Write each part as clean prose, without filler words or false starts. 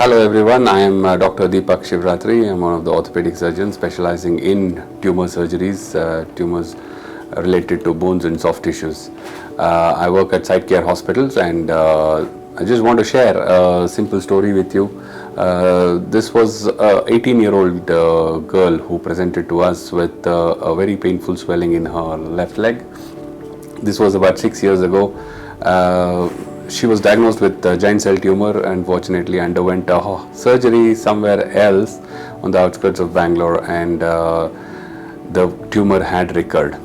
Hello everyone, I am Dr. Deepak Shivratri. I am one of the orthopedic surgeons specializing in tumor surgeries, tumors related to bones and soft tissues. I work at Site Care Hospitals, and I just want to share a simple story with you. This was an 18-year-old girl who presented to us with a very painful swelling in her left leg. This was about 6 years ago. She was diagnosed with giant cell tumor and unfortunately underwent a surgery somewhere else on the outskirts of Bangalore, and the tumor had recurred.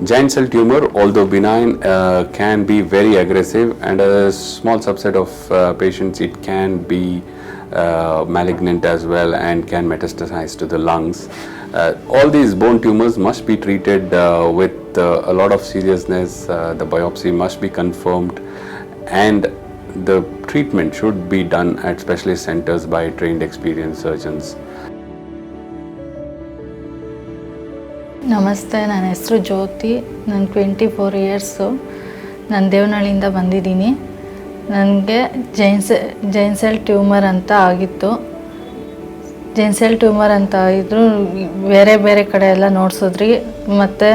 Giant cell tumor, although benign, can be very aggressive, and a small subset of patients it can be malignant as well and can metastasize to the lungs. All these bone tumors must be treated with a lot of seriousness. The biopsy must be confirmed, and the treatment should be done at specialist centers by trained experienced surgeons. ನಮಸ್ತೆ, ನನ್ನ ಹೆಸರು ಜ್ಯೋತಿ. ನಾನು 24 years. ನಾನು ದೇವನಹಳ್ಳಿಯಿಂದ ಬಂದಿದ್ದೀನಿ. ನನಗೆ Jain cell tumour ಅಂತ ಆಗಿತ್ತು. Jain cell tumour ಅಂತ ಇದ್ದರೂ ಬೇರೆ ಬೇರೆ ಕಡೆ ಎಲ್ಲ ನೋಡ್ಸಿದ್ರಿ, ಮತ್ತು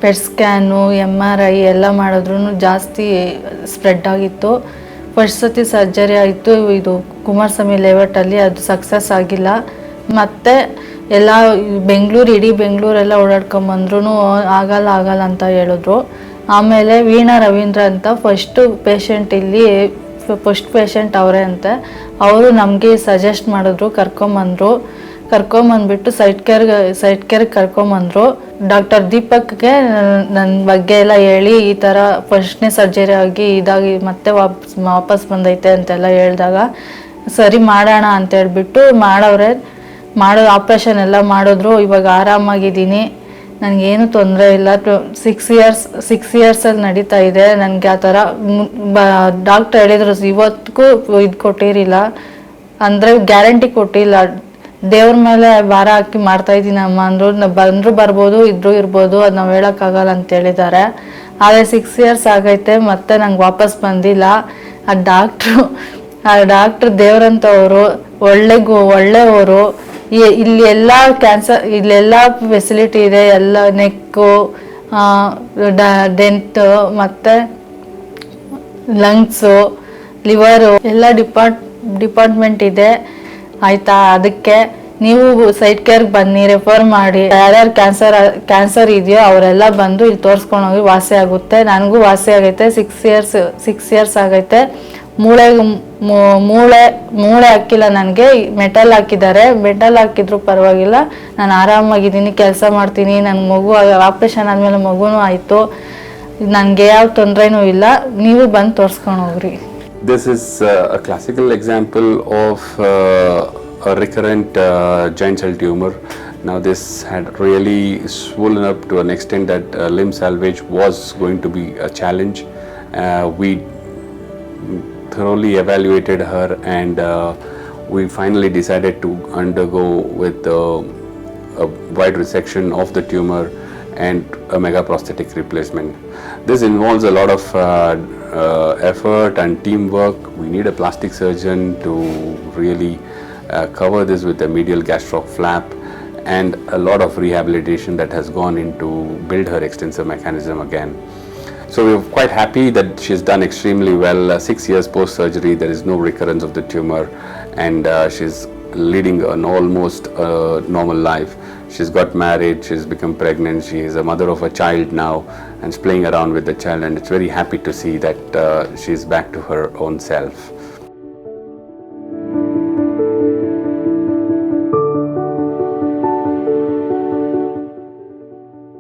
ಪೆಟ್ ಸ್ಕ್ಯಾನು, MRI ಎಲ್ಲ ಮಾಡಿದ್ರೂ ಜಾಸ್ತಿ ಸ್ಪ್ರೆಡ್ ಆಗಿತ್ತು. ಫಸ್ಟ್ ಸತಿ ಸರ್ಜರಿ ಆಯಿತು, ಇದು ಕುಮಾರಸ್ವಾಮಿ ಲೇಔಟಲ್ಲಿ, ಅದು ಸಕ್ಸಸ್ ಆಗಿಲ್ಲ. ಮತ್ತು ಎಲ್ಲ ಇಡೀ ಬೆಂಗಳೂರೆಲ್ಲ ಓಡಾಡ್ಕೊಂಬಂದ್ರೂ ಆಗಲ್ಲ ಅಂತ ಹೇಳಿದ್ರು. ಆಮೇಲೆ ವೀಣಾ ರವೀಂದ್ರ ಅಂತ ಫಸ್ಟ್ ಪೇಷಂಟ್ ಅವರೇ ಅಂತೆ. ಅವರು ನಮಗೆ ಸಜೆಸ್ಟ್ ಮಾಡಿದ್ರು, ಕರ್ಕೊಂಬಂದ್ಬಿಟ್ಟು ಸೈಟ್ ಕೇರ್ಗೆ ಕರ್ಕೊಂಬಂದರು. ಡಾಕ್ಟರ್ ದೀಪಕ್ಗೆ ನನ್ನ ಬಗ್ಗೆ ಎಲ್ಲ ಹೇಳಿ, ಈ ಥರ ಫಸ್ಟ್ನೇ ಸರ್ಜರಿ ಆಗಿ ಇದಾಗಿ ಮತ್ತೆ ವಾಪಸ್ ಬಂದೈತೆ ಅಂತೆಲ್ಲ ಹೇಳಿದಾಗ ಸರಿ ಮಾಡೋಣ ಅಂತೇಳ್ಬಿಟ್ಟು ಆಪ್ರೇಷನ್ ಎಲ್ಲ ಮಾಡಿದ್ರು. ಇವಾಗ ಆರಾಮಾಗಿದ್ದೀನಿ, ನನಗೇನು ತೊಂದರೆ ಇಲ್ಲ. 6 ಇಯರ್ಸಲ್ಲಿ ನಡೀತಾ ಇದೆ. ನನಗೆ ಆ ಥರ ಡಾಕ್ಟರ್ ಹೇಳಿದ್ರು, ಇವತ್ತಿಗೂ ಇದು ಕೊಟ್ಟಿರಲಿಲ್ಲ, ಅಂದರೆ ಗ್ಯಾರಂಟಿ ಕೊಟ್ಟಿಲ್ಲ. ದೇವ್ರ ಮೇಲೆ ಭಾರ ಹಾಕಿ ಮಾಡ್ತಾಯಿದ್ದೀನಮ್ಮ ಅಂದರು. ಬಂದರೂ ಬರ್ಬೋದು, ಇದ್ರೂ ಇರ್ಬೋದು, ಅದು ನಾವು ಹೇಳೋಕ್ಕಾಗಲ್ಲ ಅಂತ ಹೇಳಿದ್ದಾರೆ. ಆದರೆ 6 ಇಯರ್ಸ್ ಆಗೈತೆ, ಮತ್ತೆ ನಂಗೆ ವಾಪಸ್ ಬಂದಿಲ್ಲ. ಆ ಡಾಕ್ಟ್ರು ದೇವ್ರಂತವರು, ಒಳ್ಳೆಯವರು. ಇಲ್ಲೆಲ್ಲ ಫೆಸಿಲಿಟಿ ಇದೆ, ಎಲ್ಲ ನೆಕ್ಕು, ಡೆಂಟು, ಮತ್ತು ಲಂಗ್ಸು, ಲಿವರು ಎಲ್ಲ ಡಿಪಾರ್ಟ್ಮೆಂಟ್ ಇದೆ. ಆಯಿತಾ? ಅದಕ್ಕೆ ನೀವು ಸೈಟ್ ಕೇರ್ಗೆ ಬನ್ನಿ, ರೆಫರ್ ಮಾಡಿ. ಯಾರ್ಯಾರು ಕ್ಯಾನ್ಸರ್ ಇದೆಯೋ ಅವರೆಲ್ಲ ಬಂದು ಇಲ್ಲಿ ತೋರಿಸ್ಕೊಂಡು ಹೋಗಿ ವಾಸಿ ಆಗುತ್ತೆ. ನನಗೂ ವಾಸಿ ಆಗೈತೆ. 6 ಇಯರ್ಸ್ ಆಗೈತೆ. ಮೂಳೆ ಹಾಕಿಲ್ಲ, ನನಗೆ ಮೆಟಲ್ ಹಾಕಿದ್ದಾರೆ. ಮೆಟಲ್ ಹಾಕಿದ್ರು ಪರವಾಗಿಲ್ಲ, ನಾನು ಆರಾಮಾಗಿದ್ದೀನಿ, ಕೆಲಸ ಮಾಡ್ತೀನಿ. ನನ್ನ ಮಗು ಆಪ್ರೇಷನ್ ಆದಮೇಲೆ ಮಗುನೂ ಆಯಿತು. ನನಗೆ ಯಾವ ತೊಂದರೆನೂ ಇಲ್ಲ. ನೀವು ಬಂದು ತೋರಿಸ್ಕೊಂಡು ಹೋಗ್ರಿ. This is a classical example of a recurrent giant cell tumor. Now this had really swollen up to an extent that limb salvage was going to be a challenge. We thoroughly evaluated her, and we finally decided to undergo with a wide resection of the tumor and a mega prosthetic replacement. This involves a lot of effort and teamwork. We need a plastic surgeon to really cover this with a medial gastroc flap, and a lot of rehabilitation that has gone into build her extensor mechanism again. So we're quite happy that she's done extremely well. 6 years post surgery, there is no recurrence of the tumor, and she's leading an almost normal life. She's got married, she's become pregnant, she is a mother of a child now, and is playing around with the child, and it's very happy to see that she's back to her own self.